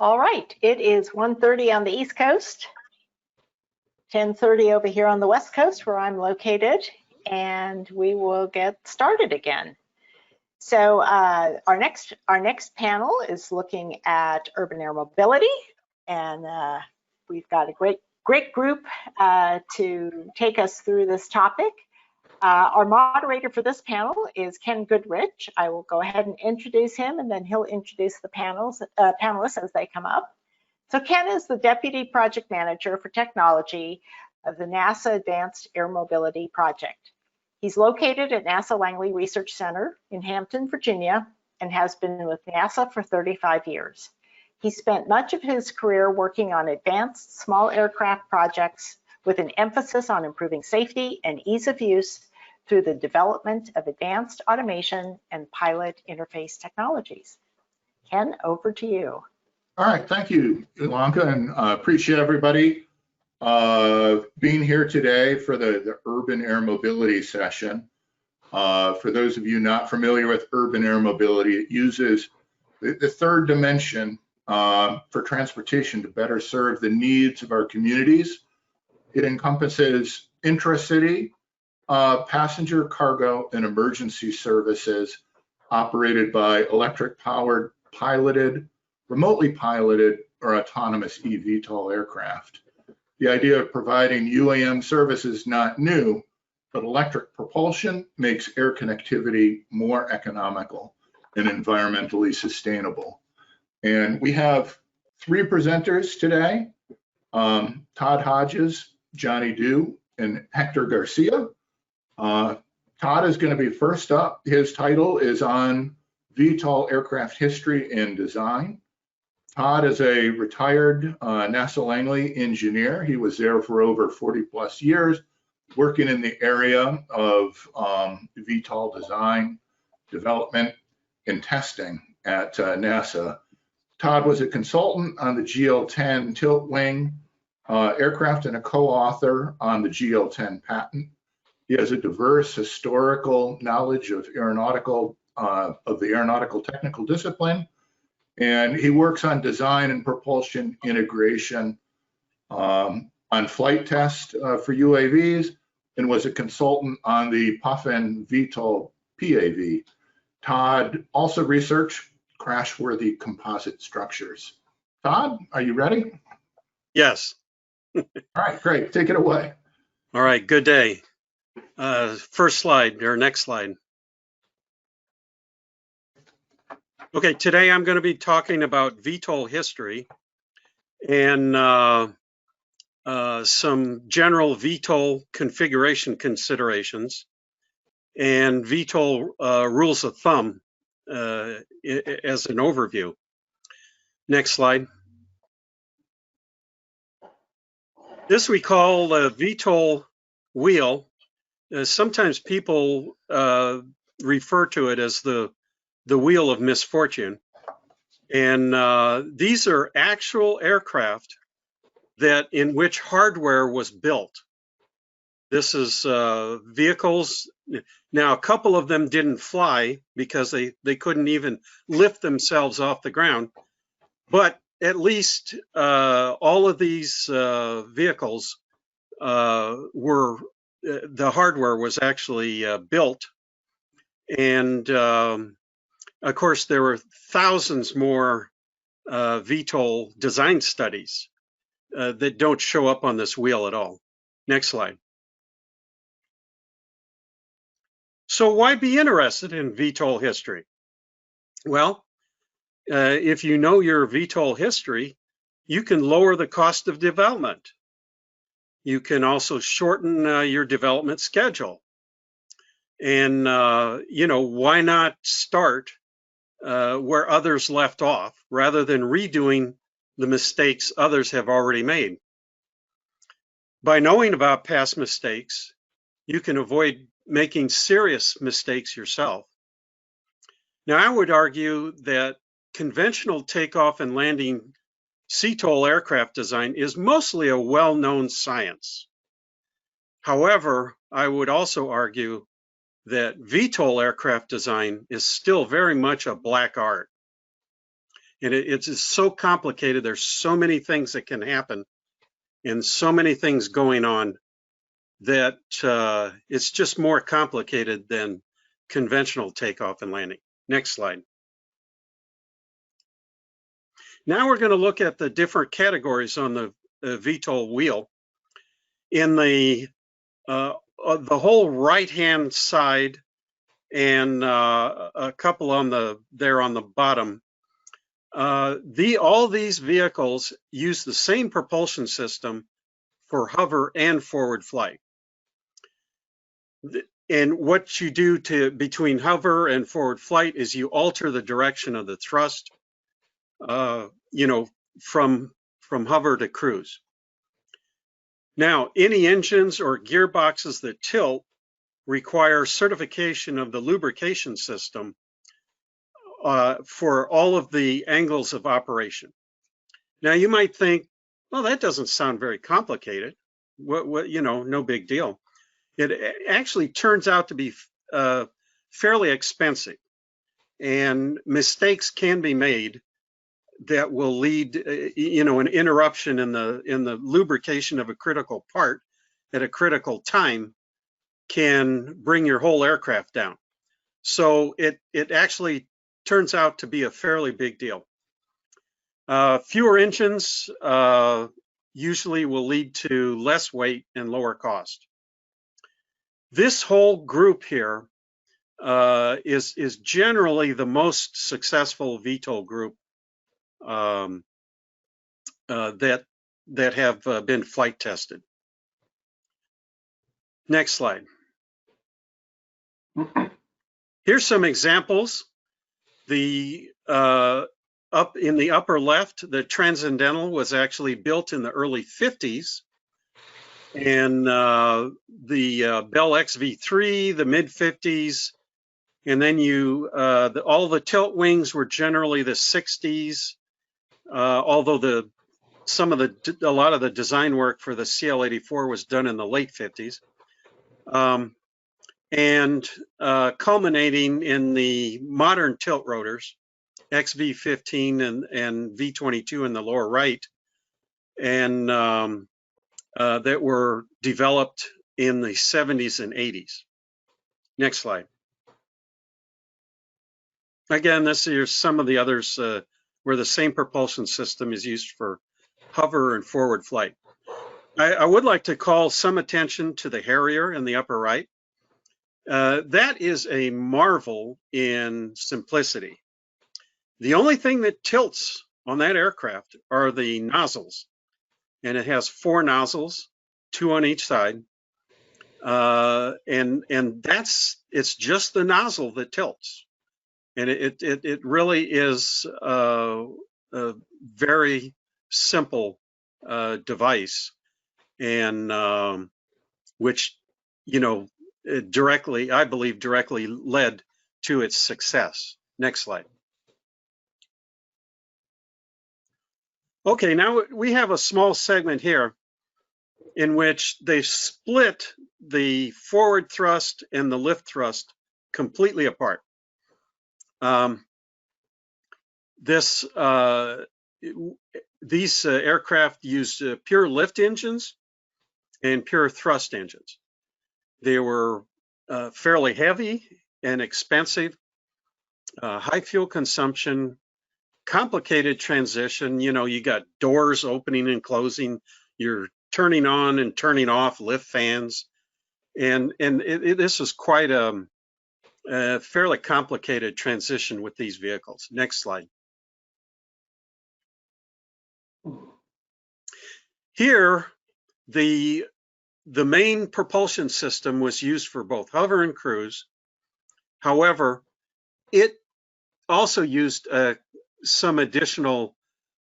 All right, it is 1:30 on the East Coast, 10:30 over here on the West Coast where I'm located, and we will get started again. So our next panel is looking at urban air mobility, and we've got a great group to take us through this topic. Our moderator for this panel is Ken Goodrich. I will go ahead and introduce him, and then he'll introduce the panelists as they come up. So Ken is the Deputy Project Manager for Technology of the NASA Advanced Air Mobility Project. He's located at NASA Langley Research Center in Hampton, Virginia, and has been with NASA for 35 years. He spent much of his career working on advanced small aircraft projects with an emphasis on improving safety and ease of use through the development of advanced automation and pilot interface technologies. Ken, over to you. All right, thank you, Ilanka, and appreciate everybody being here today for the urban air mobility session. For those of you not familiar with urban air mobility, it uses the third dimension for transportation to better serve the needs of our communities. It encompasses intracity, passenger, cargo, and emergency services operated by electric-powered, piloted, remotely piloted, or autonomous eVTOL aircraft. The idea of providing UAM service is not new, but electric propulsion makes air connectivity more economical and environmentally sustainable. And we have three presenters today, Todd Hodges, Johnny Dew, and Hector Garcia. Todd is going to be first up. His title is on VTOL aircraft history and design. Todd is a retired NASA Langley engineer. He was there for over 40 plus years, working in the area of VTOL design, development, and testing at NASA. Todd was a consultant on the GL10 tilt wing aircraft and a co-author on the GL10 patent. He has a diverse historical knowledge of the aeronautical technical discipline, and he works on design and propulsion integration on flight test for UAVs, and was a consultant on the Puffin VTOL PAV. Todd also researched crash-worthy composite structures. Todd, are you ready? Yes. All right, great. Take it away. All right, good day. First slide, or next slide. Okay, today I'm going to be talking about VTOL history and some general VTOL configuration considerations and VTOL rules of thumb as an overview. Next slide. This we call the VTOL wheel. Sometimes people refer to it as the wheel of misfortune. And these are actual aircraft in which hardware was built. This is vehicles. Now, a couple of them didn't fly because they couldn't even lift themselves off the ground. But at least all of these vehicles the hardware was actually built. And of course, there were thousands more VTOL design studies that don't show up on this wheel at all. Next slide. So why be interested in VTOL history? Well, if you know your VTOL history, you can lower the cost of development. You can also shorten your development schedule. And, why not start where others left off rather than redoing the mistakes others have already made? By knowing about past mistakes, you can avoid making serious mistakes yourself. Now, I would argue that conventional takeoff and landing eCTOL aircraft design is mostly a well-known science. However, I would also argue that VTOL aircraft design is still very much a black art. And it's just so complicated. There's so many things that can happen and so many things going on that it's just more complicated than conventional takeoff and landing. Next slide. Now we're going to look at the different categories on the VTOL wheel. In the whole right-hand side and a couple on the bottom, all these vehicles use the same propulsion system for hover and forward flight. And what you do between hover and forward flight is you alter the direction of the thrust, you know, from hover to cruise. Now, any engines or gearboxes that tilt require certification of the lubrication system for all of the angles of operation. Now, you might think, well, that doesn't sound very complicated. What, you know, no big deal. It actually turns out to be fairly expensive, and mistakes can be made that will lead, you know, an interruption in the lubrication of a critical part at a critical time can bring your whole aircraft down. So it actually turns out to be a fairly big deal. Fewer engines usually will lead to less weight and lower cost. This whole group here is generally the most successful VTOL group that have been flight tested. Next slide. Here's some examples. Up in the upper left, the Transcendental was actually built in the early 50s, and the Bell XV3, the mid 50s, and then all the tilt wings were generally the 60s, although a lot of the design work for the CL-84 was done in the late 50s. And culminating in the modern tilt rotors, XV15 and V22 in the lower right, and that were developed in the 70s and 80s. Next slide. Again, here's some of the others where the same propulsion system is used for hover and forward flight. I would like to call some attention to the Harrier in the upper right. That is a marvel in simplicity. The only thing that tilts on that aircraft are the nozzles, and it has 4 nozzles, 2 on each side, and it's just the nozzle that tilts, and it really is a very simple device, and which, you know, I believe directly led to its success. Next slide. Okay, now we have a small segment here in which they split the forward thrust and the lift thrust completely apart. These aircraft used pure lift engines and pure thrust engines. They were fairly heavy and expensive, high fuel consumption, complicated transition. You know, you got doors opening and closing, you're turning on and turning off lift fans, and this is quite a fairly complicated transition with these vehicles. Next slide. Here, the main propulsion system was used for both hover and cruise. However, it also used some additional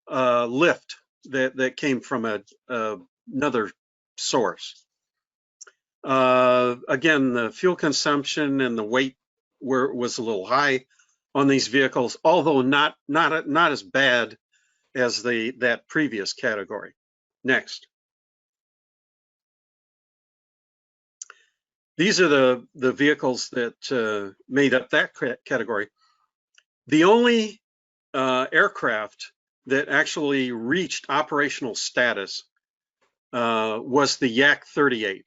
lift that came from another source. Again, the fuel consumption and the weight was a little high on these vehicles, although not as bad as that previous category. Next. These are the vehicles that made up that category. The only aircraft that actually reached operational status was the Yak-38.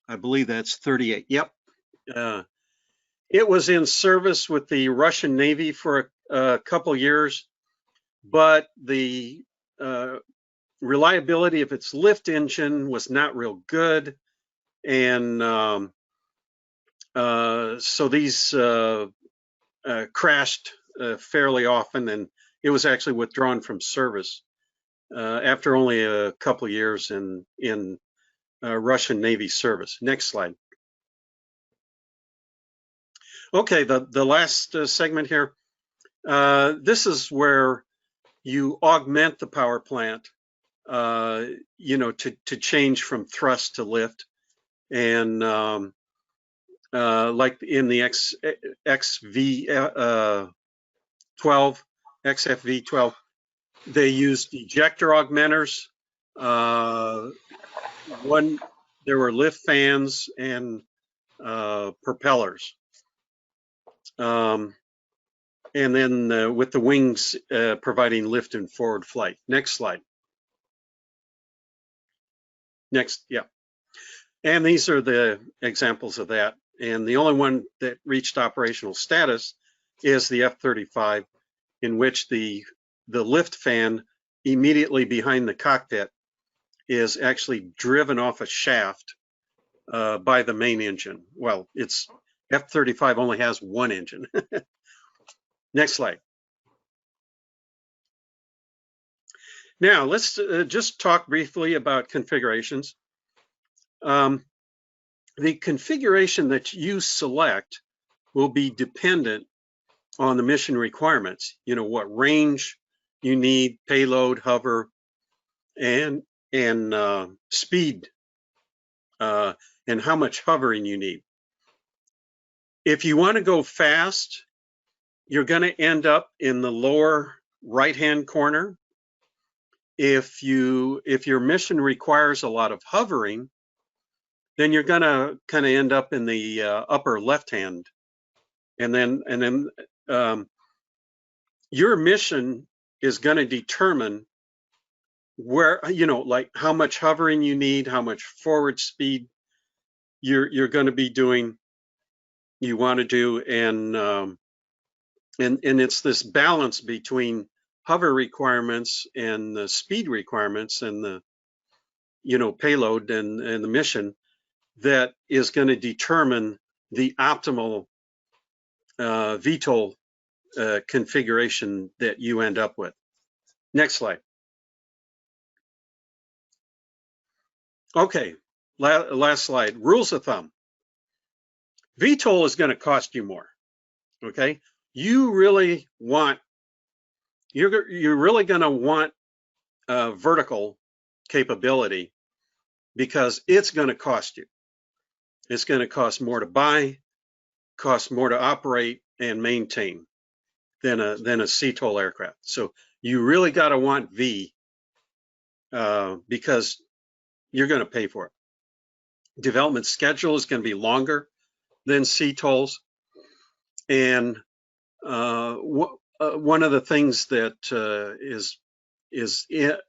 I believe that's 38. Yep. It was in service with the Russian Navy for a couple years, but the reliability of its lift engine was not real good. And so these crashed fairly often, and it was actually withdrawn from service after only a couple of years in Russian Navy service. Next slide. Okay, the last segment here. This is where you augment the power plant, you know, to change from thrust to lift, and like in the XFV12, they used ejector augmenters. There were lift fans and propellers. And then with the wings providing lift and forward flight. Next slide. Next, yeah. And these are the examples of that. And the only one that reached operational status is the F-35, in which the lift fan immediately behind the cockpit is actually driven off a shaft by the main engine. Well, it's F-35 only has one engine. Next slide. Now, let's just talk briefly about configurations. The configuration that you select will be dependent on the mission requirements. You know, what range you need, payload, hover, and speed, and how much hovering you need. If you want to go fast, you're going to end up in the lower right-hand corner. If your mission requires a lot of hovering, then you're going to kind of end up in the upper left-hand. And then your mission is going to determine where, you know, like how much hovering you need, how much forward speed you're going to be doing, you want to do, and it's this balance between hover requirements and the speed requirements and the, you know, payload and the mission that is going to determine the optimal VTOL configuration that you end up with. Next slide. Okay, last slide. Rules of thumb. VTOL is going to cost you more. Okay, you're really going to want vertical capability because it's going to cost you. It's going to cost more to buy, cost more to operate and maintain than a eCTOL aircraft. So you really got to want V because you're going to pay for it. Development schedule is going to be longer than eCTOLs, and one of the things that is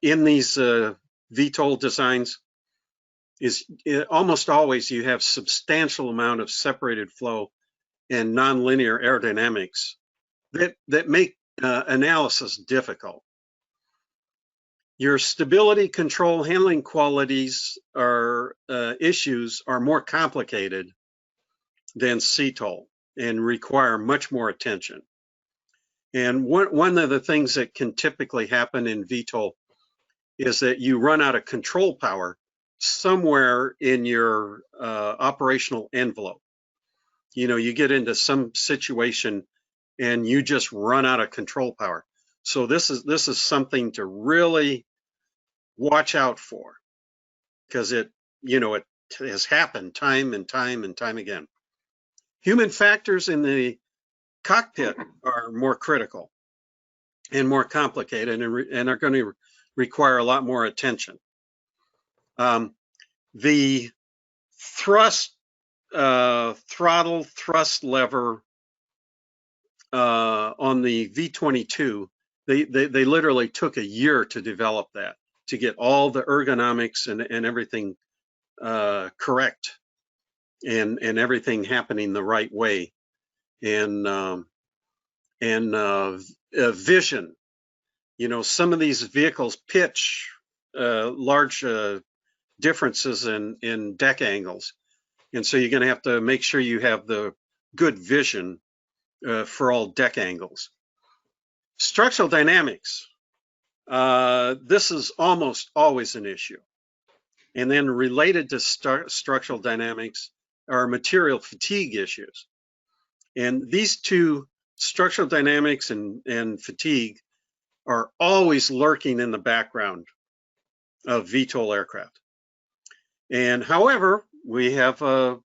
in these VTOL designs is almost always you have substantial amount of separated flow and nonlinear aerodynamics that make analysis difficult. Your stability, control, handling qualities are issues are more complicated than eCTOL and require much more attention. And one of the things that can typically happen in VTOL is that you run out of control power somewhere in your operational envelope. You know, you get into some situation and you just run out of control power. So this is something to really watch out for, because it has happened time and time and time again. Human factors in the cockpit are more critical and more complicated and are going to require a lot more attention. The thrust, throttle, thrust lever on the V-22, they literally took a year to develop that, to get all the ergonomics and everything correct, and everything happening the right way, and vision. You know, some of these vehicles pitch large differences in deck angles, and so you're going to have to make sure you have the good vision for all deck angles. Structural dynamics. This is almost always an issue. And then related to structural dynamics are material fatigue issues. And these two, structural dynamics and fatigue, are always lurking in the background of VTOL aircraft. And however, we have, one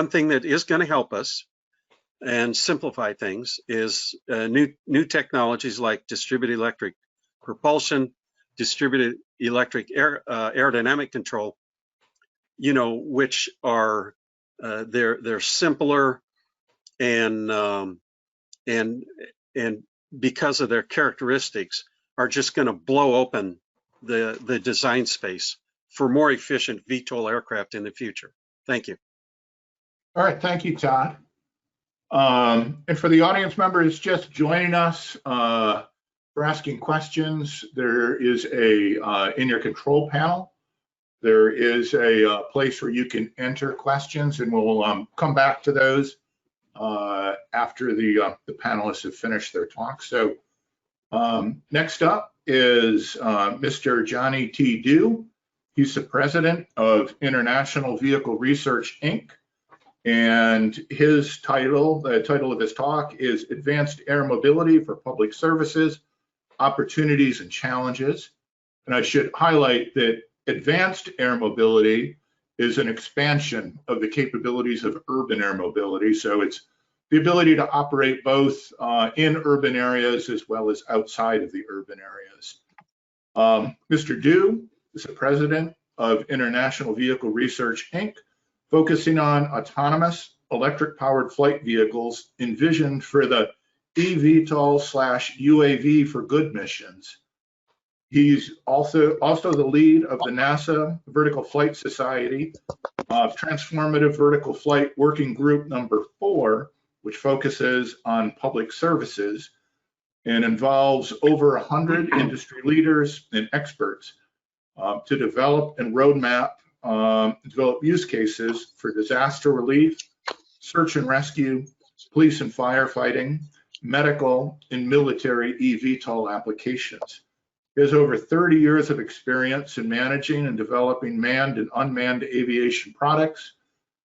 thing that is going to help us and simplify things is new technologies like distributed electric propulsion, distributed electric aerodynamic control, you know, which are they're simpler, and because of their characteristics are just going to blow open the design space for more efficient VTOL aircraft in the future. Thank you. All right, thank you, Todd. And for the audience members just joining us for asking questions, there is in your control panel, there is a place where you can enter questions, and we'll come back to those after the panelists have finished their talk. So next up is Mr. Johnny T. Dew. He's the president of International Vehicle Research, Inc. And his title, the title of his talk is Advanced Air Mobility for Public Services, Opportunities and Challenges. And I should highlight that advanced air mobility is an expansion of the capabilities of urban air mobility. So it's the ability to operate both in urban areas as well as outside of the urban areas. Mr. Dew is the president of International Vehicle Research, Inc., focusing on autonomous electric-powered flight vehicles envisioned for the eVTOL/UAV for good missions. He's also the lead of the NASA Vertical Flight Society Transformative Vertical Flight Working Group number 4, which focuses on public services and involves over 100 industry leaders and experts to develop and roadmap develop use cases for disaster relief, search and rescue, police and firefighting, medical, and military eVTOL applications. He has over 30 years of experience in managing and developing manned and unmanned aviation products,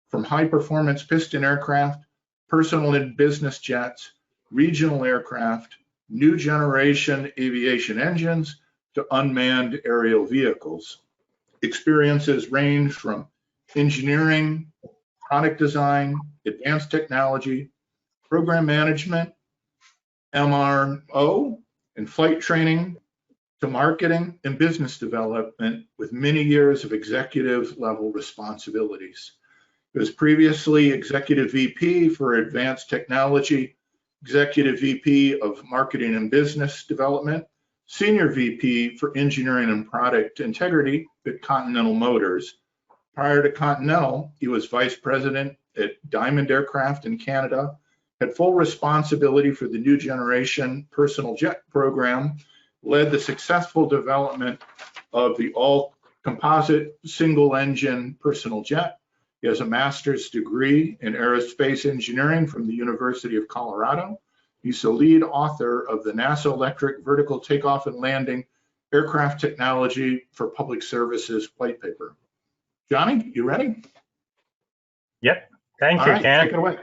from high-performance piston aircraft, personal and business jets, regional aircraft, new generation aviation engines, to unmanned aerial vehicles. Experiences range from engineering, product design, advanced technology, program management, MRO, and flight training, to marketing and business development, with many years of executive level responsibilities. He was previously Executive VP for Advanced Technology, Executive VP of Marketing and Business Development, Senior VP for Engineering and Product Integrity at Continental Motors. Prior to Continental, he was Vice President at Diamond Aircraft in Canada, had full responsibility for the new generation personal jet program, led the successful development of the all-composite single-engine personal jet. He has a master's degree in aerospace engineering from the University of Colorado. He's the lead author of the NASA Electric Vertical Takeoff and Landing Aircraft Technology for Public Services Whitepaper. Johnny, you ready? Yep. Thank you, Ken. Take it away.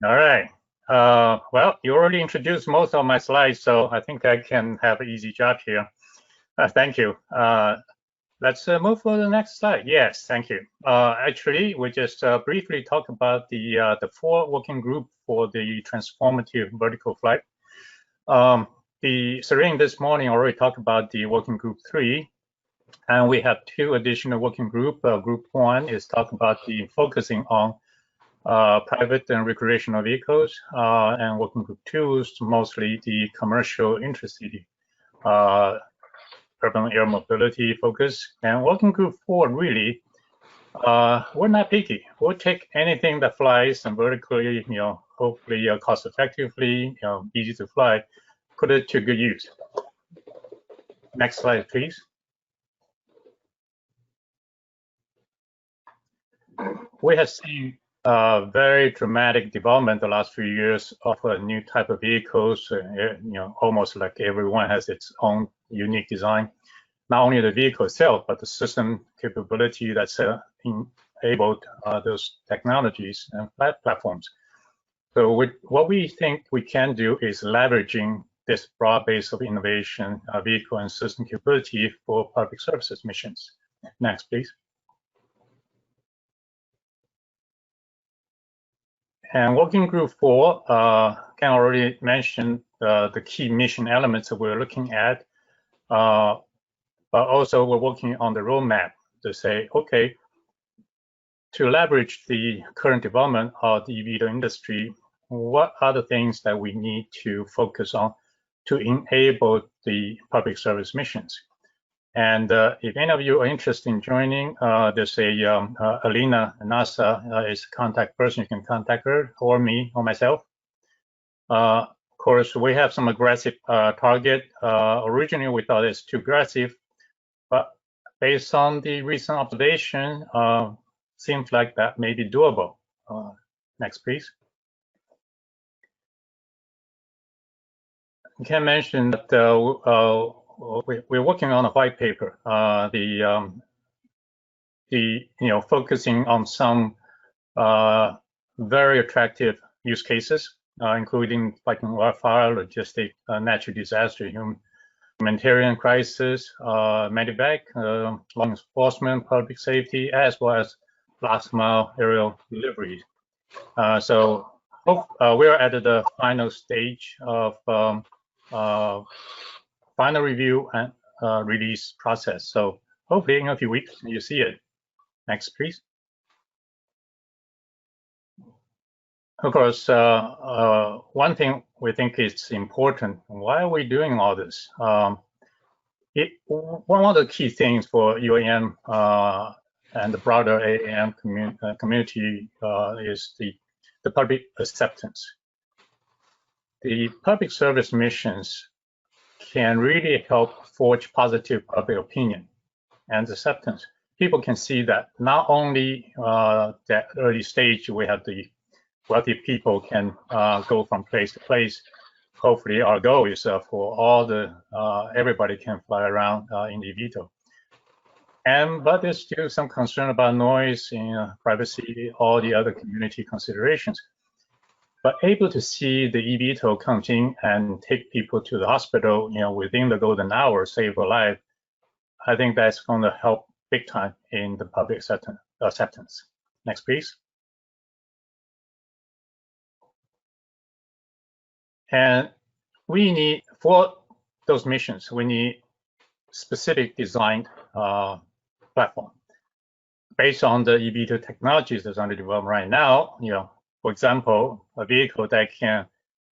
All right. Well, you already introduced most of my slides, so I think I can have an easy job here. Thank you. Let's move for the next slide. Yes, thank you. Actually, we just briefly talk about the 4 working group for the transformative vertical flight. Serene this morning already talked about the working group 3, and we have 2 additional working group. Group 1 is talking about the focusing on private and recreational vehicles, and working group 2 is mostly the commercial intracity urban air mobility focus. And working group 4 really, we're not picky. We'll take anything that flies and vertically, hopefully cost effectively, easy to fly, put it to good use. Next slide, please. We have seen very dramatic development the last few years of a new type of vehicles. Almost like everyone has its own unique design. Not only the vehicle itself, but the system capability that's enabled those technologies and platforms. So what we think we can do is leveraging this broad base of innovation, vehicle and system capability for public services missions. Next, please. And working group 4 can already mention the key mission elements that we're looking at, but also we're working on the roadmap to say, okay, to leverage the current development of the eVTOL industry, what are the things that we need to focus on to enable the public service missions? And if any of you are interested in joining, there's Alina NASA is a contact person. You can contact her or me or myself. Of course, we have some aggressive target. Originally, we thought it's too aggressive, but based on the recent observation, seems like that may be doable. Next, please. I can mention that we're working on a white paper, focusing on some very attractive use cases, including fighting wildfire, logistic, natural disaster, humanitarian crisis, medevac, law enforcement, public safety, as well as last mile aerial delivery. So we're at the final stage of final review and release process. So hopefully in a few weeks you see it. Next, please. Of course, one thing we think is important. Why are we doing all this? One of the key things for UAM and the broader AAM community is the public acceptance. The public service missions can really help forge positive public opinion and acceptance. People can see that not only that early stage we have the wealthy people can go from place to place. Hopefully our goal is for all the everybody can fly around in the eVTOL. But there's still some concern about noise, privacy, all the other community considerations. But able to see the eVTOL come in and take people to the hospital, within the golden hour, save a life, I think that's going to help big time in the public acceptance. Next, please. And we need, for those missions, we need specific designed platform based on the eVTOL technologies that's under development right now. For example, a vehicle that can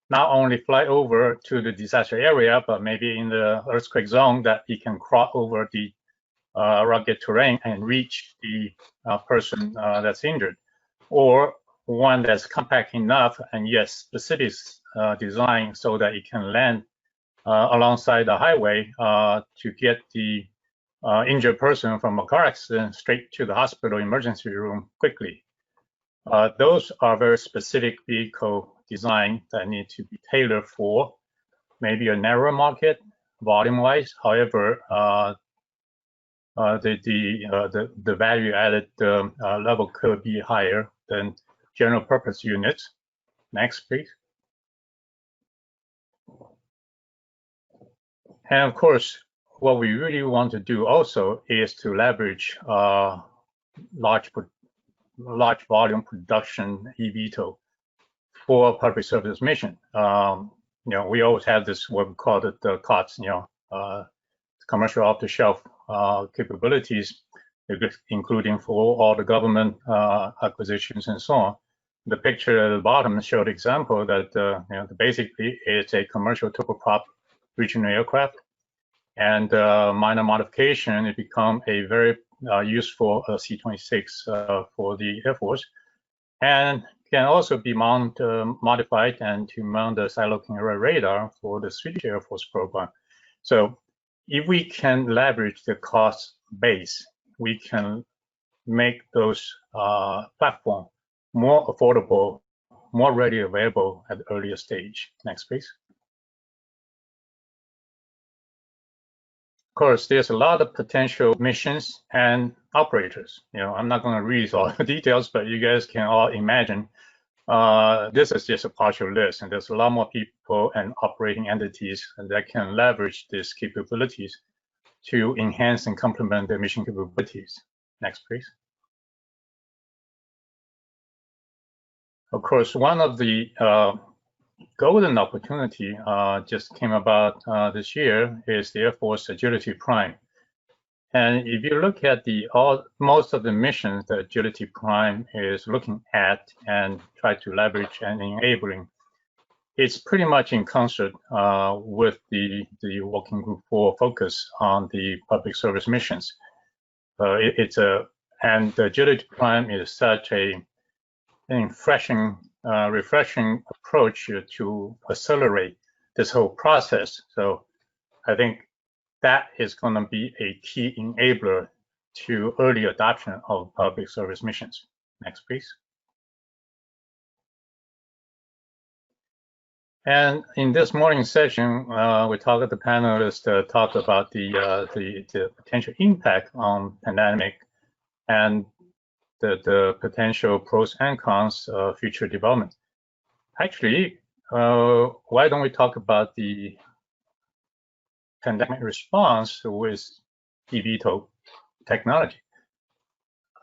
not only fly over to the disaster area, but maybe in the earthquake zone that it can cross over the rugged terrain and reach the person that's injured, or one that's compact enough and yet specific design so that it can land alongside the highway to get the injured person from a car accident straight to the hospital emergency room quickly. Those are very specific vehicle design that need to be tailored for maybe a narrow market volume-wise. However, the value added level could be higher than general purpose units. Next, please. And of course, what we really want to do also is to leverage large volume production eVTOL for public service mission. We always have this, what we call it, the COTS, commercial off-the-shelf capabilities, including for all the government acquisitions and so on. the picture at the bottom showed example that basically it's a commercial turboprop regional aircraft, and minor modification, it become a very useful C-26 for the Air Force, and can also be modified and to mount the side-looking array radar for the Swedish Air Force program. So if we can leverage the cost base, we can make those platforms more affordable, more readily available at the earlier stage. Next, please. Of course, there's a lot of potential missions and operators. I'm not going to read all the details, but you guys can all imagine. This is just a partial list, and there's a lot more people and operating entities that can leverage these capabilities to enhance and complement their mission capabilities. Next, please. Of course, one of the golden opportunity just came about this year is the Air Force Agility Prime. And if you look at most of the missions that Agility Prime is looking at and try to leverage and enabling, it's pretty much in concert with the working group for focus on the public service missions. And the Agility Prime is such an refreshing approach to accelerate this whole process. So I think that is going to be a key enabler to early adoption of public service missions. Next, please. And in this morning's session, we talked, the panelists talked about the potential impact on pandemic and the potential pros and cons of future development. Actually, why don't we talk about the pandemic response with evtol technology?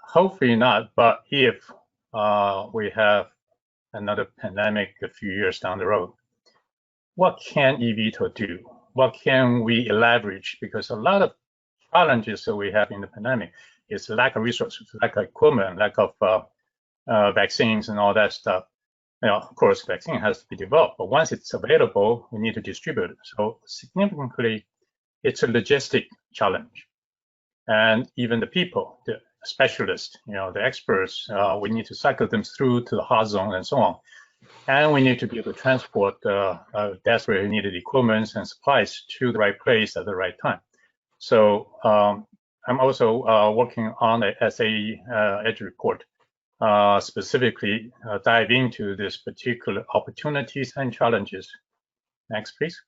Hopefully not, but if we have another pandemic a few years down the road, what can evtol do? What can we leverage? Because a lot of challenges that we have in the pandemic is lack of resources, lack of equipment, lack of vaccines and all that stuff. Of course, vaccine has to be developed, but once it's available, we need to distribute it. So significantly, it's a logistic challenge. And even the people, the specialists, the experts, we need to cycle them through to the hot zone and so on. And we need to be able to transport desperately needed equipment and supplies to the right place at the right time. So I'm also working on a SAE Edge report, specifically dive into this particular opportunities and challenges. Next, please.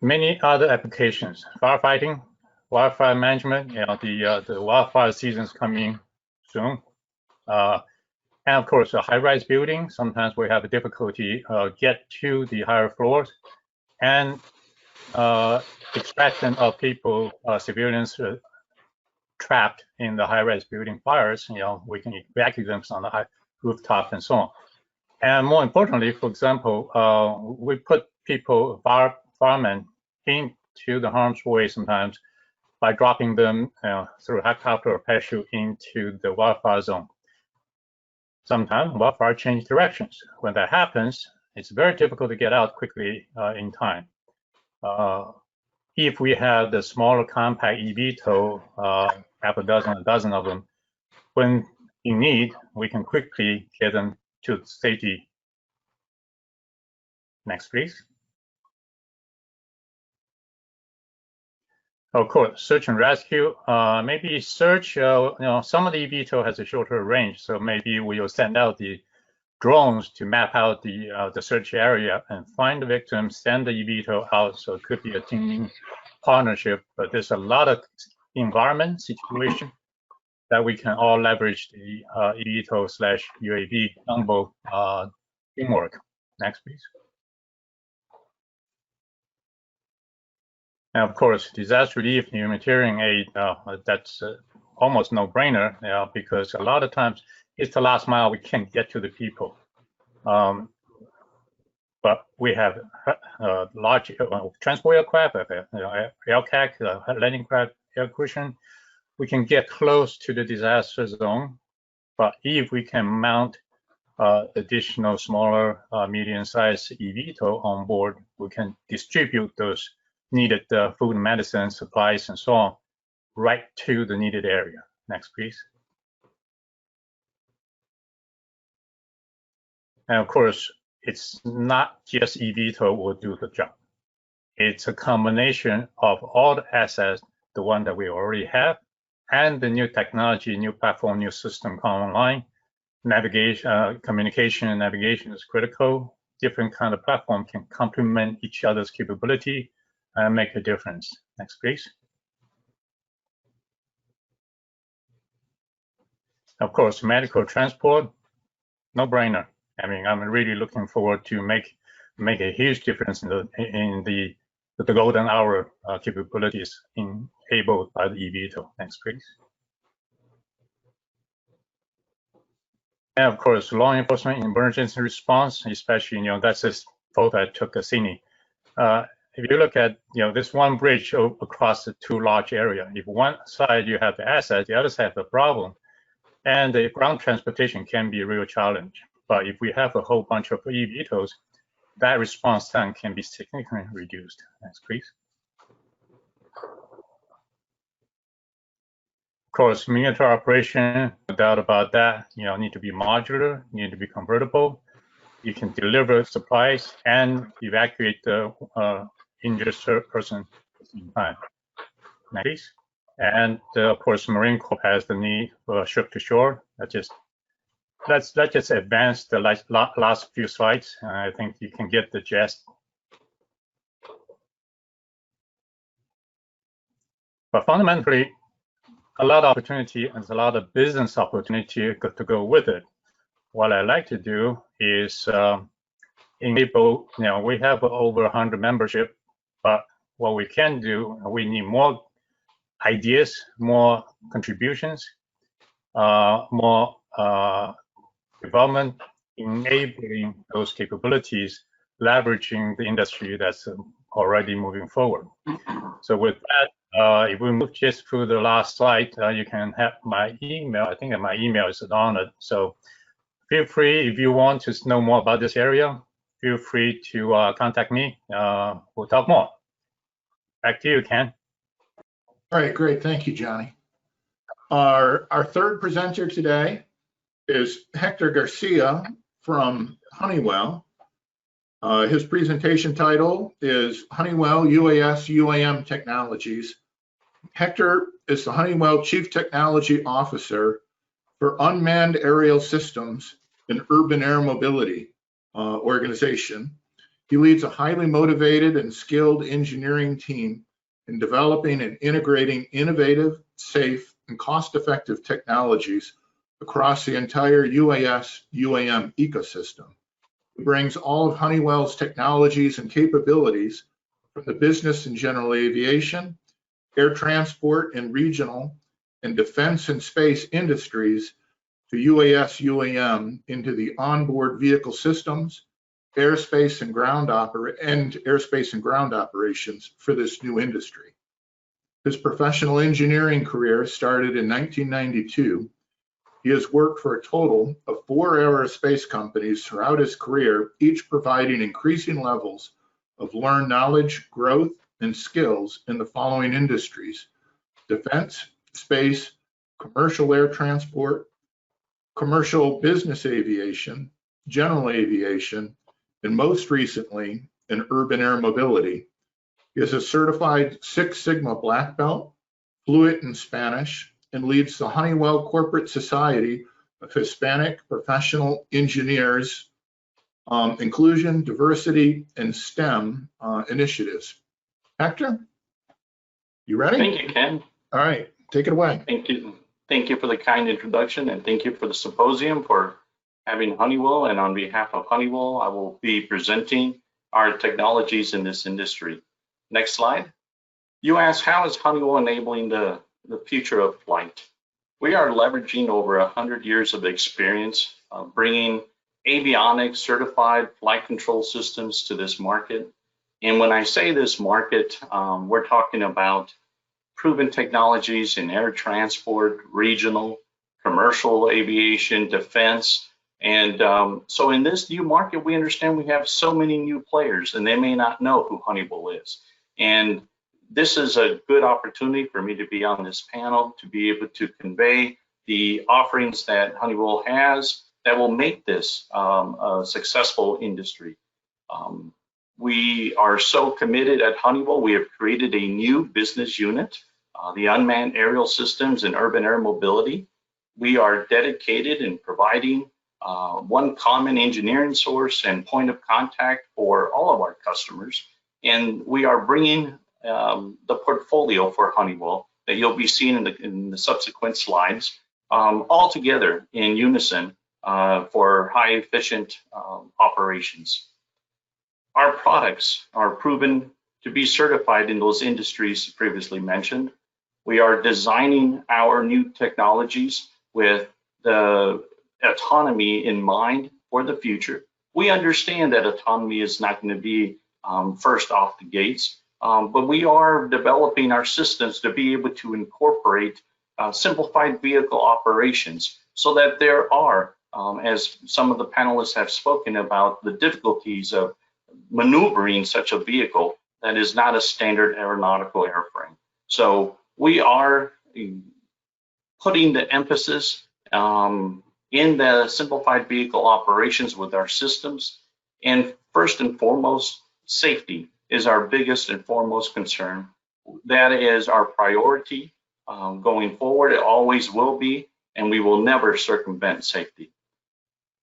Many other applications: firefighting, wildfire management. The wildfire season is coming soon, and of course, a high-rise building. Sometimes we have a difficulty get to the higher floors, and extraction of people, civilians trapped in the high-rise building fires. We can evacuate them on the high rooftop and so on. And more importantly, for example, we put people, firemen, into the harm's way sometimes by dropping them through helicopter or parachute into the wildfire zone. Sometimes wildfire change directions. When that happens, it's very difficult to get out quickly in time. If we have the smaller compact eVTOL, half a dozen of them, when in need, we can quickly get them to safety. Next, please. Of course, search and rescue. Maybe search, some of the eVTOL has a shorter range, so maybe we will send out the drones to map out the search area and find the victim, send the eVTOL out. So it could be a teaming partnership, but there's a lot of environment situation that we can all leverage the eVTOL/UAV combo teamwork. Next, please. And of course, disaster relief, humanitarian aid, that's almost no-brainer, because a lot of times it's the last mile, we can't get to the people. But we have large transport aircraft, LCAC, landing craft, air cushion. we can get close to the disaster zone, but if we can mount additional smaller medium-sized eVTOL on board, we can distribute those needed food and medicine supplies and so on right to the needed area. Next, please. And of course, it's not just eVTOL will do the job. It's a combination of all the assets, the one that we already have, and the new technology, new platform, new system come online. Navigation, communication and navigation is critical. Different kind of platform can complement each other's capability and make a difference. Next, please. Of course, medical transport, no brainer. I mean, I'm really looking forward to make a huge difference in the golden hour capabilities enabled by the eVTOL. Next, please. And of course, law enforcement, emergency response, especially, that's this photo I took of Sydney. If you look at, this one bridge across the two large areas, if one side you have the asset, the other side have the problem, and the ground transportation can be a real challenge. But if we have a whole bunch of eVTOLs, that response time can be significantly reduced. Next, please. Of course, military operation, no doubt about that, need to be modular, need to be convertible. You can deliver supplies and evacuate the injured person at the same time. Next, please. And of course, Marine Corps has the need for ship to shore. Let's just advance the last few slides. I think you can get the gist. But fundamentally, a lot of opportunity and a lot of business opportunity to go with it. What I like to do is enable, we have over 100 membership, but what we can do, we need more ideas, more contributions, more development, enabling those capabilities, leveraging the industry that's already moving forward. So with that, if we move just through the last slide, you can have my email. I think that my email is on it. So feel free, if you want to know more about this area, feel free to contact me. We'll talk more. Back to you, Ken. All right, great. Thank you, Johnny. Our third presenter today is Hector Garcia from Honeywell. His presentation title is Honeywell UAS UAM Technologies. Hector is the Honeywell Chief Technology Officer for Unmanned Aerial Systems and Urban Air Mobility organization. He leads a highly motivated and skilled engineering team in developing and integrating innovative, safe, and cost-effective technologies across the entire UAS UAM ecosystem. He brings all of Honeywell's technologies and capabilities from the business and general aviation, air transport and regional, and defense and space industries to UAS UAM into the onboard vehicle systems, airspace and ground operations for this new industry. His professional engineering career started in 1992. He has worked for a total of 4 aerospace companies throughout his career, each providing increasing levels of learned knowledge, growth, and skills in the following industries: defense, space, commercial air transport, commercial business aviation, general aviation, and most recently, in urban air mobility. He is a certified Six Sigma Black Belt, fluent in Spanish, and leads the Honeywell Corporate Society of Hispanic Professional Engineers Inclusion, Diversity, and STEM initiatives. Hector, you ready? Thank you, Ken. All right, take it away. Thank you. Thank you for the kind introduction, and thank you for the symposium for having Honeywell. And on behalf of Honeywell, I will be presenting our technologies in this industry. Next slide. You asked, how is Honeywell enabling the future of flight? We are leveraging over 100 years of experience bringing avionics certified flight control systems to this market. And when I say this market, we're talking about proven technologies in air transport, regional, commercial aviation, defense. And so in this new market, we understand we have so many new players and they may not know who Honeywell is. And this is a good opportunity for me to be on this panel, to be able to convey the offerings that Honeywell has that will make this a successful industry. We are so committed at Honeywell, we have created a new business unit, the Unmanned Aerial Systems and Urban Air Mobility. We are dedicated in providing one common engineering source and point of contact for all of our customers. And we are bringing the portfolio for Honeywell that you'll be seeing in the subsequent slides, all together in unison for high efficient operations. Our products are proven to be certified in those industries previously mentioned. We are designing our new technologies with the autonomy in mind for the future. We understand that autonomy is not going to be first off the gates, but we are developing our systems to be able to incorporate simplified vehicle operations so that there are, as some of the panelists have spoken about, the difficulties of maneuvering such a vehicle that is not a standard aeronautical airframe. So we are putting the emphasis in the simplified vehicle operations with our systems. And first and foremost, safety is our biggest and foremost concern. That is our priority going forward. It always will be, and we will never circumvent safety.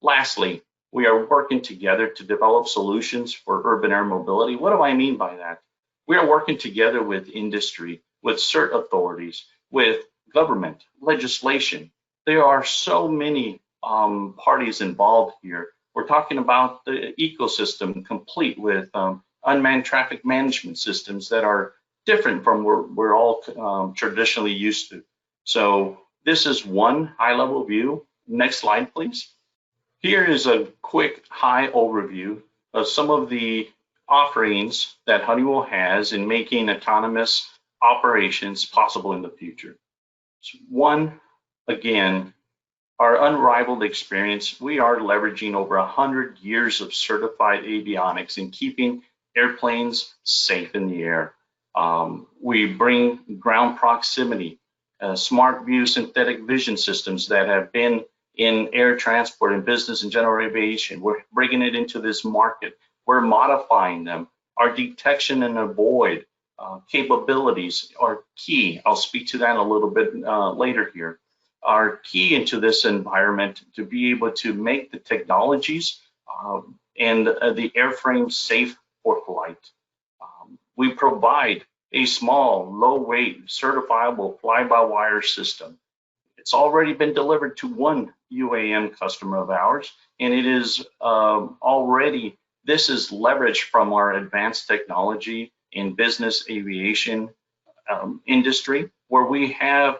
Lastly, we are working together to develop solutions for urban air mobility. What do I mean by that? We are working together with industry, with cert authorities, with government, legislation. There are so many parties involved here. We're talking about the ecosystem complete with unmanned traffic management systems that are different from what we're all traditionally used to. So this is one high-level view. Next slide, please. Here is a quick high overview of some of the offerings that Honeywell has in making autonomous operations possible in the future. One, again, our unrivaled experience. We are leveraging over 100 years of certified avionics in keeping airplanes safe in the air. We bring ground proximity, smart view synthetic vision systems that have been in air transport and business and general aviation. We're bringing it into this market. We're modifying them. Our detection and avoid capabilities are key. I'll speak to that a little bit later here. Are key into this environment to be able to make the technologies and the airframe safe for flight. We provide a small, low-weight, certifiable fly-by-wire system. It's already been delivered to one UAM customer of ours, and it is already, this is leveraged from our advanced technology in business aviation industry, where we have,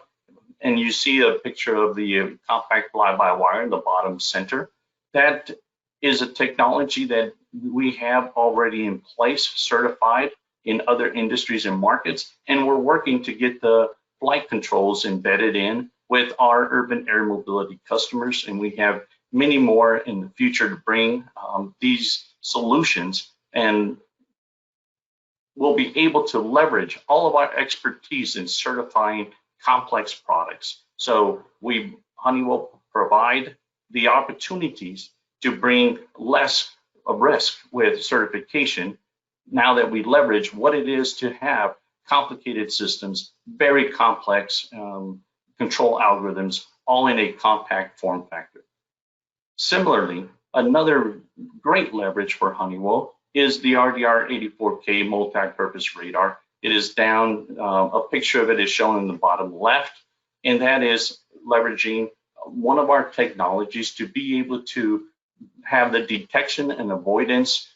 and you see a picture of the compact fly-by-wire in the bottom center. That is a technology that we have already in place, certified in other industries and markets, and we're working to get the flight controls embedded in with our urban air mobility customers, and we have many more in the future to bring these solutions, and we'll be able to leverage all of our expertise in certifying complex products. So Honeywell provide the opportunities to bring less of risk with certification now that we leverage what it is to have complicated systems, very complex control algorithms, all in a compact form factor. Similarly, another great leverage for Honeywell is the RDR-84K multi-purpose radar. It is down, a picture of it is shown in the bottom left, and that is leveraging one of our technologies to be able to have the detection and avoidance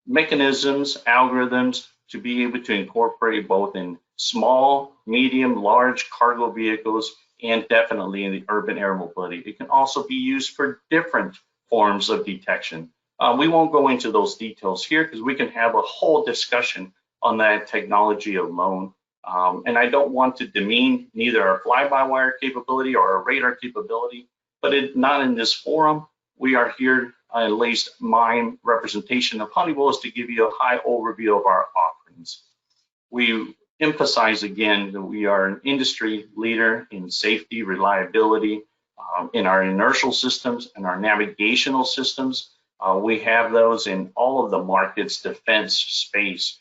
mechanisms, algorithms, to be able to incorporate both in small, medium, large cargo vehicles, and definitely in the urban air mobility. It can also be used for different forms of detection. We won't go into those details here because we can have a whole discussion on that technology alone. And I don't want to demean neither our fly-by-wire capability or our radar capability, but not in this forum. We are here, at least my representation of Honeywell is to give you a high overview of our offerings. We emphasize again that we are an industry leader in safety, reliability, in our inertial systems and our navigational systems. We have those in all of the markets: defense, space,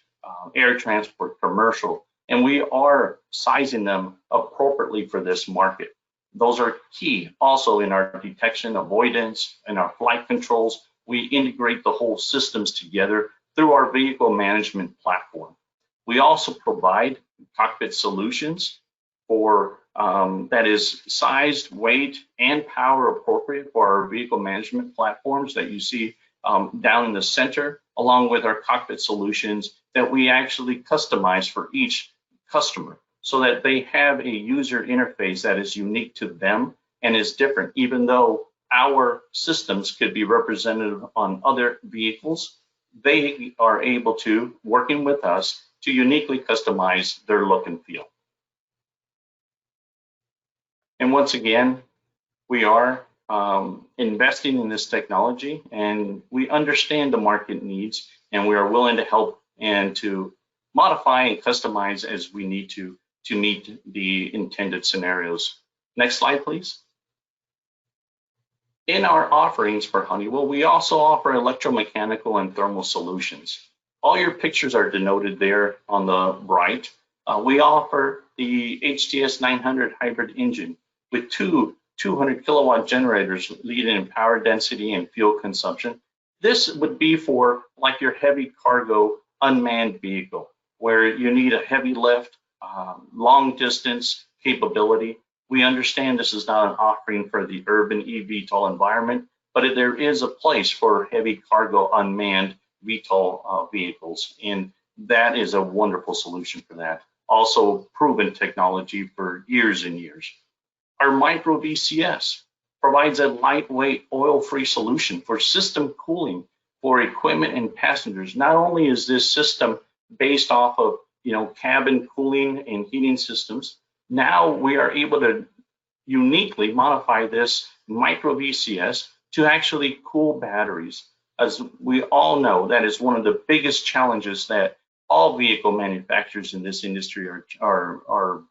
air transport, commercial, and we are sizing them appropriately for this market. Those are key also in our detection, avoidance, and our flight controls. We integrate the whole systems together through our vehicle management platform. We also provide cockpit solutions for that is sized, weight, and power appropriate for our vehicle management platforms that you see down in the center, along with our cockpit solutions that we actually customize for each customer so that they have a user interface that is unique to them and is different, even though our systems could be representative on other vehicles. They are able to, working with us, to uniquely customize their look and feel. And once again, we are investing in this technology, and we understand the market needs, and we are willing to help and to modify and customize as we need to meet the intended scenarios. Next slide, please. In our offerings for Honeywell, we also offer electromechanical and thermal solutions. All your pictures are denoted there on the right. We offer the HTS 900 hybrid engine with two 200 kilowatt generators leading in power density and fuel consumption. This would be for like your heavy cargo unmanned vehicle, where you need a heavy lift, long distance capability. We understand this is not an offering for the urban eVTOL environment, but there is a place for heavy cargo unmanned VTOL vehicles, and that is a wonderful solution for that. Also proven technology for years and years. Our micro VCS provides a lightweight oil-free solution for system cooling for equipment and passengers. Not only is this system based off of cabin cooling and heating systems, now we are able to uniquely modify this micro VCS to actually cool batteries. As we all know, that is one of the biggest challenges that all vehicle manufacturers in this industry are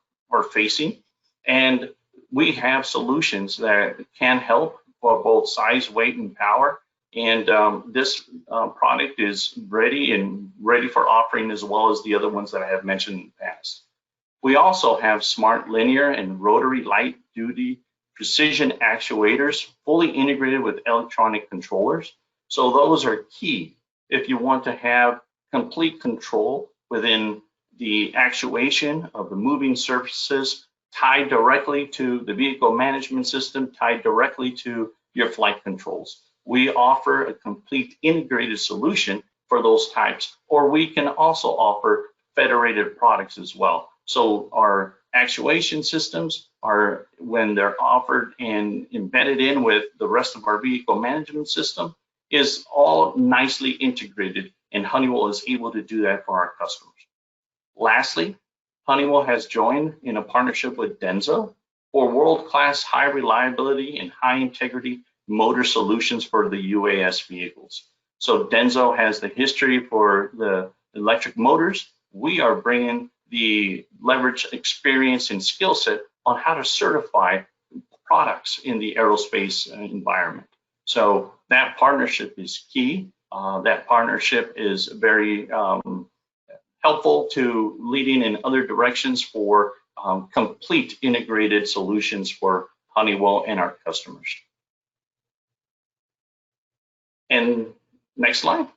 facing. And we have solutions that can help for both size, weight, and power. And this product is ready for offering, as well as the other ones that I have mentioned in the past. We also have smart linear and rotary light duty precision actuators, fully integrated with electronic controllers. So those are key if you want to have complete control within the actuation of the moving surfaces, tied directly to the vehicle management system, tied directly to your flight controls. We offer a complete integrated solution for those types, or we can also offer federated products as well. So our actuation systems are, when they're offered and embedded in with the rest of our vehicle management system, is all nicely integrated, and Honeywell is able to do that for our customers. Lastly, Honeywell has joined in a partnership with Denso for world-class high reliability and high integrity motor solutions for the UAS vehicles. So Denso has the history for the electric motors. We are bringing the leverage experience and skill set on how to certify products in the aerospace environment. So that partnership is key. That partnership is very helpful to leading in other directions for complete integrated solutions for Honeywell and our customers. And next slide.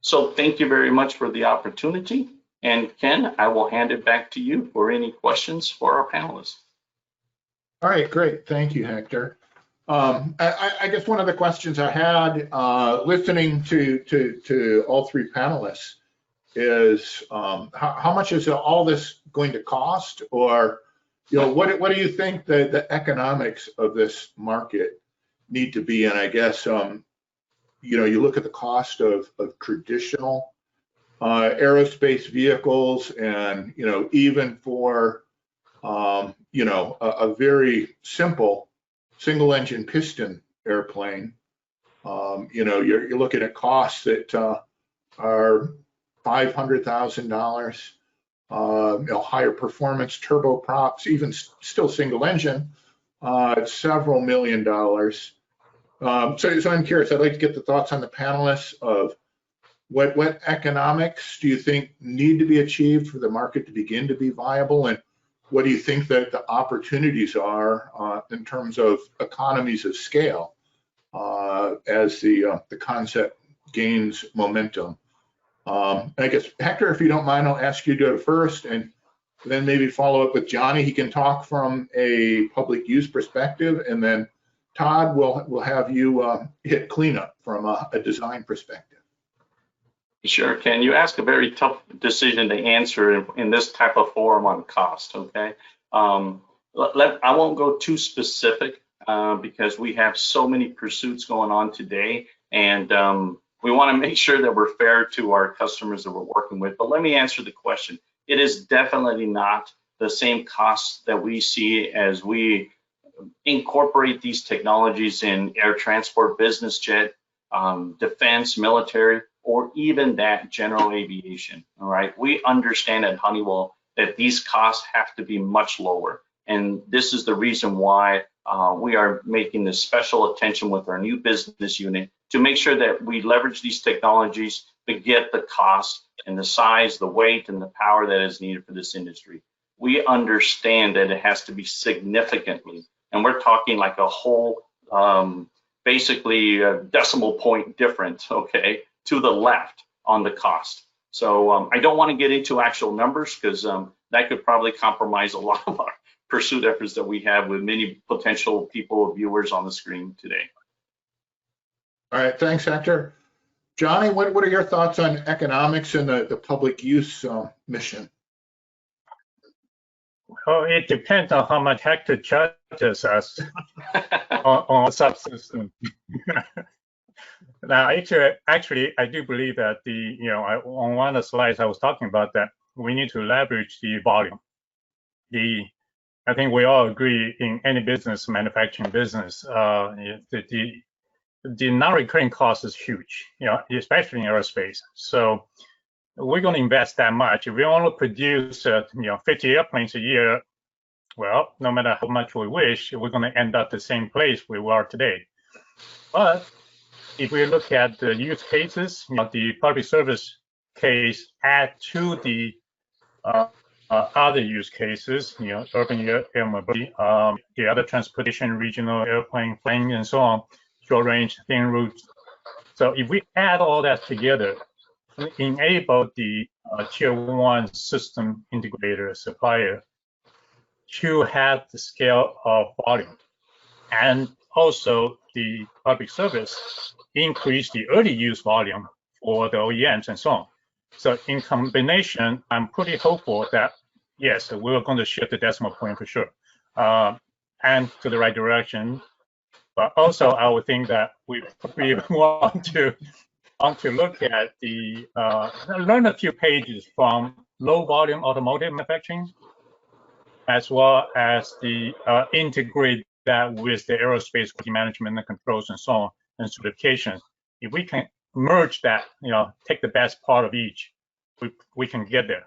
So thank you very much for the opportunity. And Ken, I will hand it back to you for any questions for our panelists. All right, great. Thank you, Hector. I guess one of the questions I had listening to all three panelists is how much is all this going to cost, or what do you think the economics of this market need to be? And I guess you look at the cost of traditional aerospace vehicles, and even for a very simple single engine piston airplane, you're looking at costs that are $500,000. Higher performance turboprops, even still single engine, several $1 million. So I'm curious, I'd like to get the thoughts on the panelists of what economics do you think need to be achieved for the market to begin to be viable, and what do you think that the opportunities are in terms of economies of scale as the concept gains momentum? I guess, Hector, if you don't mind, I'll ask you to go first, and then maybe follow up with Johnny. He can talk from a public use perspective, and then Todd will have you hit cleanup from a design perspective. Sure, Ken. You ask a very tough decision to answer in this type of forum on cost, okay? I won't go too specific because we have so many pursuits going on today, and we want to make sure that we're fair to our customers that we're working with. But let me answer the question. It is definitely not the same costs that we see as we incorporate these technologies in air transport, business jet, defense, military, or even that general aviation, all right? We understand at Honeywell that these costs have to be much lower. And this is the reason why we are making this special attention with our new business unit to make sure that we leverage these technologies to get the cost and the size, the weight, and the power that is needed for this industry. We understand that it has to be significantly, and we're talking like a whole, basically a decimal point difference, okay, to the left on the cost. So I don't want to get into actual numbers because that could probably compromise a lot of our pursuit efforts that we have with many potential people, viewers on the screen today. All right, thanks, Hector. Johnny, what are your thoughts on economics and the public use mission? Well, it depends on how much Hector charges us on a subsystem. Now, actually, I do believe that on one of the slides I was talking about that we need to leverage the volume. I think we all agree in any business, manufacturing business, the non-recurring cost is huge, especially in aerospace. So we're going to invest that much. If we only produce, 50 airplanes a year, well, no matter how much we wish, we're going to end up the same place we were today. But if we look at the use cases, the public service case add to the other use cases, urban air mobility, the other transportation, regional airplane, flying, and so on, short range, thin routes. So if we add all that together, enable the tier one system integrator supplier to have the scale of volume, and also the public service increase the early use volume for the OEMs and so on. So in combination, I'm pretty hopeful that yes, we're going to shift the decimal point for sure, and to the right direction. But also, I would think that we want to look at the learn a few pages from low volume automotive manufacturing, as well as the integrate that with the aerospace quality management and controls and so on and certification. If we can merge that, take the best part of each, we can get there.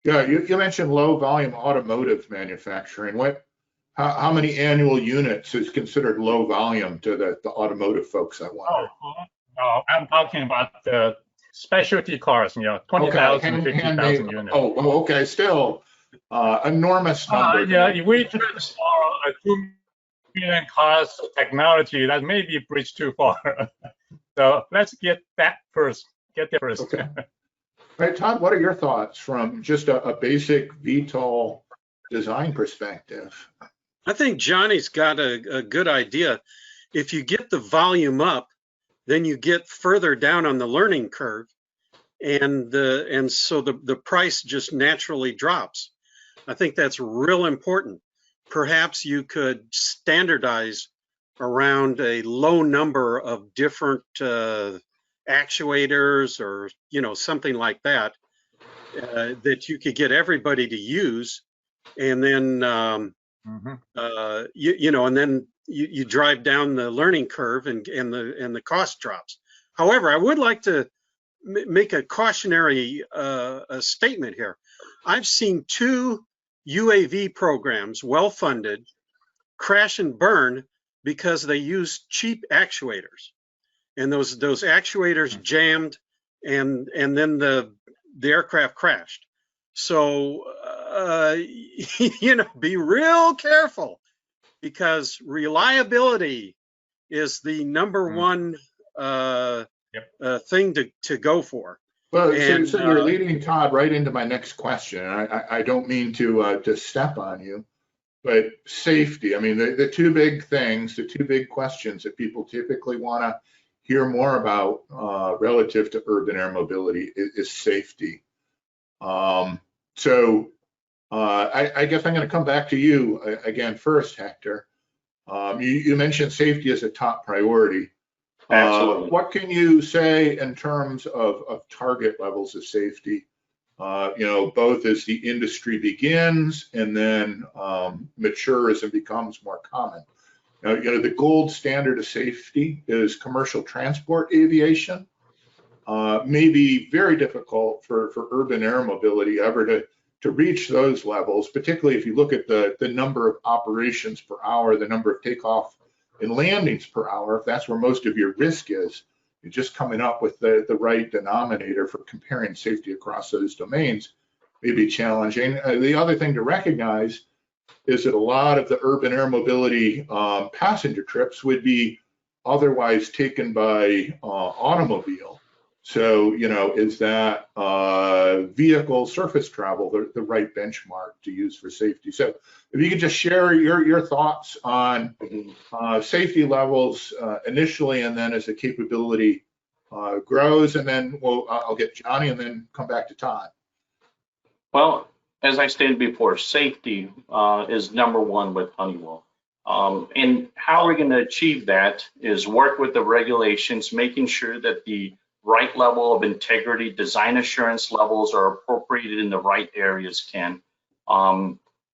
Yeah, you mentioned low volume automotive manufacturing. How many annual units is considered low volume to the automotive folks? I wonder. Oh, I'm talking about the specialty cars, 20,000, 50,000 units. Oh, okay, still enormous number. Yeah, if we transfer a 2 million cars technology, that may be a bridge too far. So let's get that first. Get there first. Okay. All right, Todd, what are your thoughts from just a basic VTOL design perspective? I think Johnny's got a good idea. If you get the volume up, then you get further down on the learning curve, and so the price just naturally drops. I think that's real important. Perhaps you could standardize around a low number of different actuators or, you know, something like that, that you could get everybody to use, and then you know, and then you drive down the learning curve, and the cost drops. However, I would like to make a cautionary a statement here. I've seen 2 UAV programs, well funded, crash and burn because they used cheap actuators, and those actuators jammed, and then the aircraft crashed. So you know, be real careful, because reliability is the number one thing to go for. Well, And, so you're leading, Todd, right into my next question. I don't mean to step on you, but safety. I mean, the 2 big things, the 2 big questions that people typically want to hear more about relative to urban air mobility is safety. So I guess I'm going to come back to you again first, Hector. You mentioned safety as a top priority. Absolutely. What can you say in terms of target levels of safety, you know, both as the industry begins and then matures and becomes more common? You know, the gold standard of safety is commercial transport aviation. May be very difficult for urban air mobility ever to reach those levels, particularly if you look at the number of operations per hour, the number of takeoff and landings per hour. If that's where most of your risk is, you're just coming up with the right denominator for comparing safety across those domains may be challenging. The other thing to recognize is that a lot of the urban air mobility passenger trips would be otherwise taken by automobile. So, you know, is that vehicle surface travel the right benchmark to use for safety? So if you could just share your thoughts on safety levels initially, and then as the capability grows, and then I'll get Johnny and then come back to Todd. Well, as I stated before, safety is number 1 with Honeywell. And how we're going to achieve that is work with the regulations, making sure that the right level of integrity, design assurance levels are appropriated in the right areas, Ken.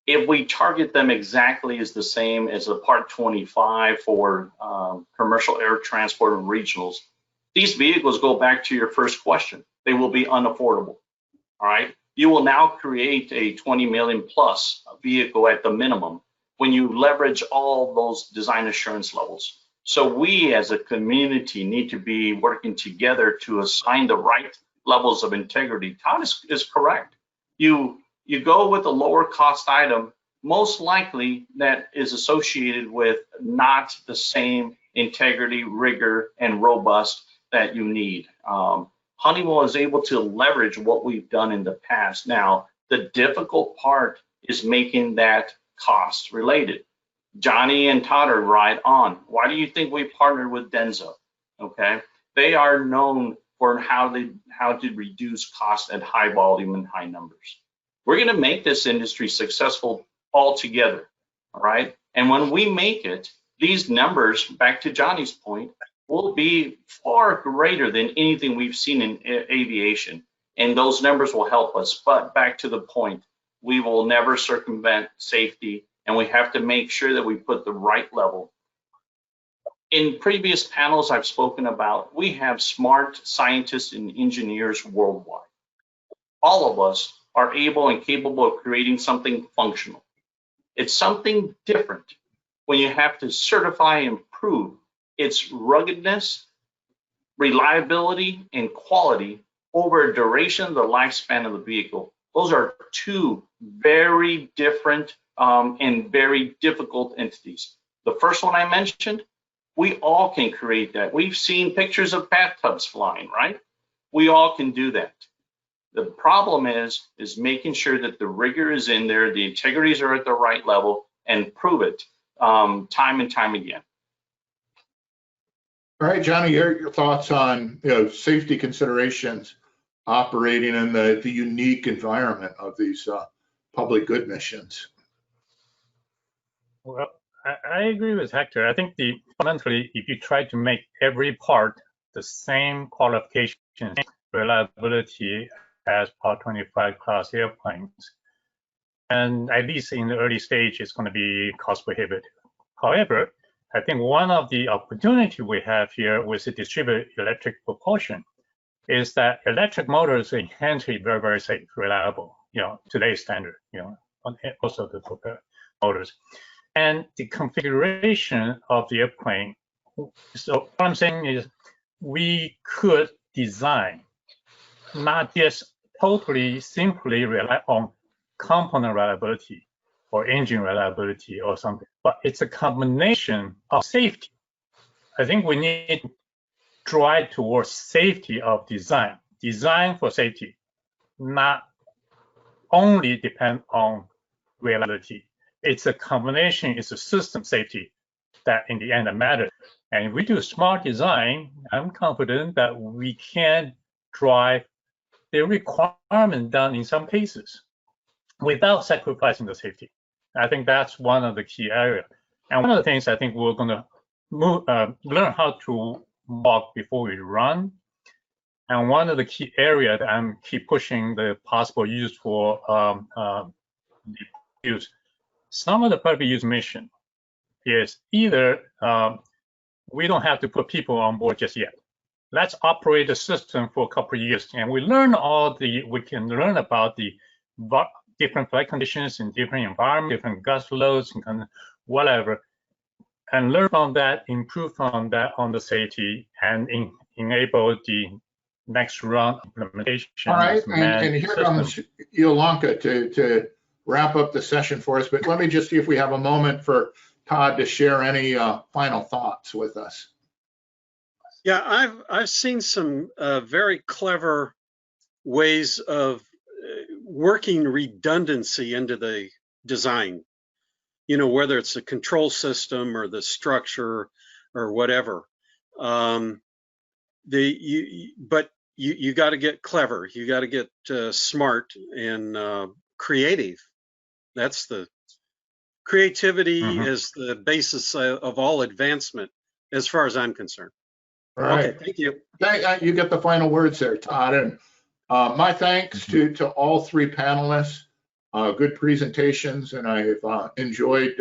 If we target them exactly as the same as the Part 25 for commercial air transport and regionals, these vehicles, go back to your first question, they will be unaffordable, all right? You will now create a 20 million plus vehicle at the minimum when you leverage all those design assurance levels. So we as a community need to be working together to assign the right levels of integrity. Todd is correct. You go with a lower cost item, most likely that is associated with not the same integrity, rigor, and robust that you need. Honeywell is able to leverage what we've done in the past. Now, the difficult part is making that cost related. Johnny and Todd are right on. Why do you think we partnered with Denso? Okay, they are known for how to reduce cost at high volume and high numbers. We're going to make this industry successful all together, all right? And when we make it, these numbers, back to Johnny's point, will be far greater than anything we've seen in aviation, and those numbers will help us. But back to the point, we will never circumvent safety, and we have to make sure that we put the right level. In previous panels I've spoken about, we have smart scientists and engineers worldwide. All of us are able and capable of creating something functional. It's something different when you have to certify and prove its ruggedness, reliability, and quality over a duration of the lifespan of the vehicle. Those are 2 very different and very difficult entities. The first one I mentioned, we all can create that. We've seen pictures of bathtubs flying, right? We all can do that. The problem is making sure that the rigor is in there, the integrities are at the right level, and prove it time and time again. All right, Johnny, your thoughts on safety considerations operating in the unique environment of these public good missions. Well, I agree with Hector. I think fundamentally, if you try to make every part the same qualifications, reliability as Part 25 class airplanes. And at least in the early stage, it's going to be cost prohibitive. However, I think one of the opportunity we have here with the distributed electric propulsion is that electric motors are inherently very, very safe, reliable, today's standard, also the propelled motors. And the configuration of the airplane. So what I'm saying is we could design not just totally simply rely on component reliability or engine reliability or something, but it's a combination of safety. I think we need to drive towards safety of design for safety, not only depend on reliability. It's a combination, it's a system safety that in the end matters. And if we do smart design, I'm confident that we can drive the requirement down in some cases without sacrificing the safety. I think that's one of the key areas. And one of the things I think we're going to learn how to walk before we run. And one of the key areas that I'm keep pushing the possible use for use. Some of the public use mission is either we don't have to put people on board just yet. Let's operate the system for a couple of years, and we can learn about the different flight conditions in different environments, different gust loads, and whatever, and learn from that, improve from that on the safety, and enable the next round implementation. All right, and here comes Yolanka to wrap up the session for us, but let me just see if we have a moment for Todd to share any final thoughts with us. Yeah, I've seen some very clever ways of working redundancy into the design. Whether it's the control system or the structure or whatever. But you got to get clever. You got to get smart and creative. That's the creativity is the basis of all advancement, as far as I'm concerned. All right. Okay, thank you. You get the final words there, Todd. And my thanks to all three panelists. Good presentations, and I've enjoyed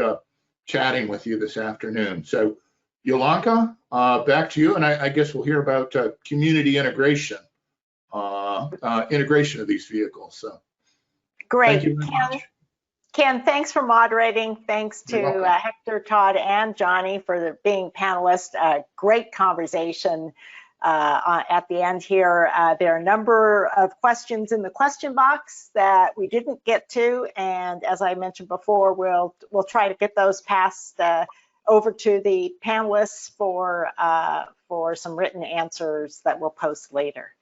chatting with you this afternoon. So, Yolanka, back to you, and I guess we'll hear about community integration, integration of these vehicles. So, great, thank you very much. Ken, thanks for moderating. Thanks to Hector, Todd, and Johnny for being panelists. Great conversation at the end here. There are a number of questions in the question box that we didn't get to, and as I mentioned before, we'll try to get those passed over to the panelists for some written answers that we'll post later.